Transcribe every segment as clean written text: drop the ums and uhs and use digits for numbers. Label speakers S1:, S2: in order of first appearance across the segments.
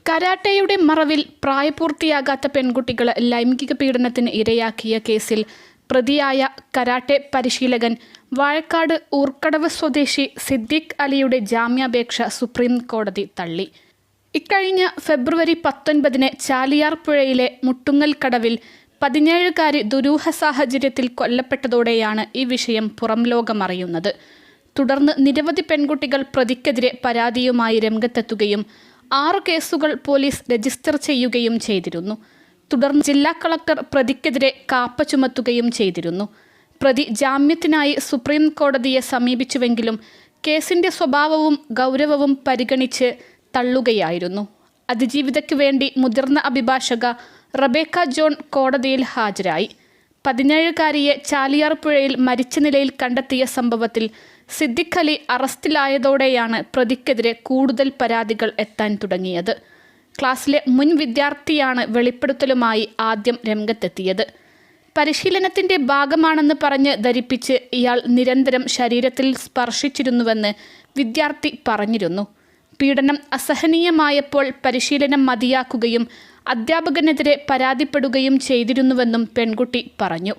S1: കരാട്ടെയുടെ മറവിൽ പ്രായപൂർത്തിയാകാത്ത പെൺകുട്ടികളെ ലൈംഗിക പീഡനത്തിന് ഇരയാക്കിയ കേസിൽ പ്രതിയായ കരാട്ടെ പരിശീലകൻ വാഴക്കാട് ഊർക്കടവ് സ്വദേശി സിദ്ദീഖ് അലിയുടെ ജാമ്യാപേക്ഷ സുപ്രീം കോടതി തള്ളി. ഇക്കഴിഞ്ഞ ഫെബ്രുവരി 19 ചാലിയാർ പുഴയിലെ മുട്ടുങ്ങൽ കടവിൽ 17കാരി ദുരൂഹ സാഹചര്യത്തിൽ കൊല്ലപ്പെട്ടതോടെയാണ് ഈ വിഷയം പുറം ലോകമറിയുന്നത്. തുടർന്ന് നിരവധി പെൺകുട്ടികൾ പ്രതിക്കെതിരെ പരാതിയുമായി രംഗത്തെത്തുകയും 6 കേസുകൾ പോലീസ് രജിസ്റ്റർ ചെയ്യുകയും ചെയ്തിരുന്നു. തുടർന്ന് ജില്ലാ കളക്ടർ പ്രതിക്കെതിരെ കാപ്പ ചുമത്തുകയും ചെയ്തിരുന്നു. പ്രതി ജാമ്യത്തിനായി സുപ്രീം കോടതിയെ സമീപിച്ചുവെങ്കിലും കേസിൻ്റെ സ്വഭാവവും ഗൗരവവും പരിഗണിച്ച് തള്ളുകയായിരുന്നു. അതിജീവിതയ്ക്ക് വേണ്ടി മുതിർന്ന അഭിഭാഷക റബേക്ക ജോൺ കോടതിയിൽ ഹാജരായി. 17കാരിയെ ചാലിയാർ പുഴയിൽ മരിച്ച നിലയിൽ കണ്ടെത്തിയ സംഭവത്തിൽ സിദ്ദീഖ് അലി അറസ്റ്റിലായതോടെയാണ് പ്രതിക്കെതിരെ കൂടുതൽ പരാതികൾ എത്താൻ തുടങ്ങിയത്. ക്ലാസ്സിലെ മുൻ വിദ്യാർത്ഥിയാണ് വെളിപ്പെടുത്തലുമായി ആദ്യം രംഗത്തെത്തിയത്. പരിശീലനത്തിൻ്റെ ഭാഗമാണെന്ന് പറഞ്ഞ് ധരിപ്പിച്ച് ഇയാൾ നിരന്തരം ശരീരത്തിൽ സ്പർശിച്ചിരുന്നുവെന്ന് വിദ്യാർത്ഥി പറഞ്ഞിരുന്നു. പീഡനം അസഹനീയമായപ്പോൾ പരിശീലനം മതിയാക്കുകയും അധ്യാപകനെതിരെ പരാതിപ്പെടുകയും ചെയ്തിരുന്നുവെന്നും പെൺകുട്ടി പറഞ്ഞു.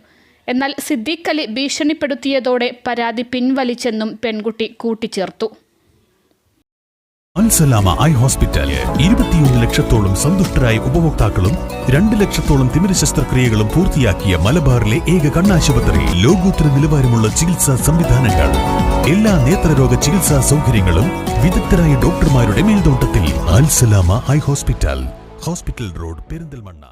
S1: എന്നാൽ സിദ്ദീഖ് അലി ഭീഷണിപ്പെടുത്തിയതോടെ പരാതി പിൻവലിച്ചെന്നും പെൺകുട്ടി കൂട്ടിച്ചേർത്തു.
S2: അൽസലാമ ഐ ഹോസ്പിറ്റൽ 21 ലക്ഷത്തോളം സന്തുഷ്ടരായ ഉപഭോക്താക്കളും 2 ലക്ഷത്തോളം തിമിര ശസ്ത്രക്രിയകളും പൂർത്തിയാക്കിയ മലബാറിലെ ഏക കണ്ണാശുപത്രി. ലോകോത്തര നിലവാരമുള്ള ചികിത്സാ സംവിധാനങ്ങൾ, എല്ലാ നേത്രരോഗ ചികിത്സാ സൗകര്യങ്ങളും വിദഗ്ധരായ ഡോക്ടർമാരുടെ മേൽനോട്ടത്തിൽ. Al Salama eye hospital, hospital road, Perinthalmanna.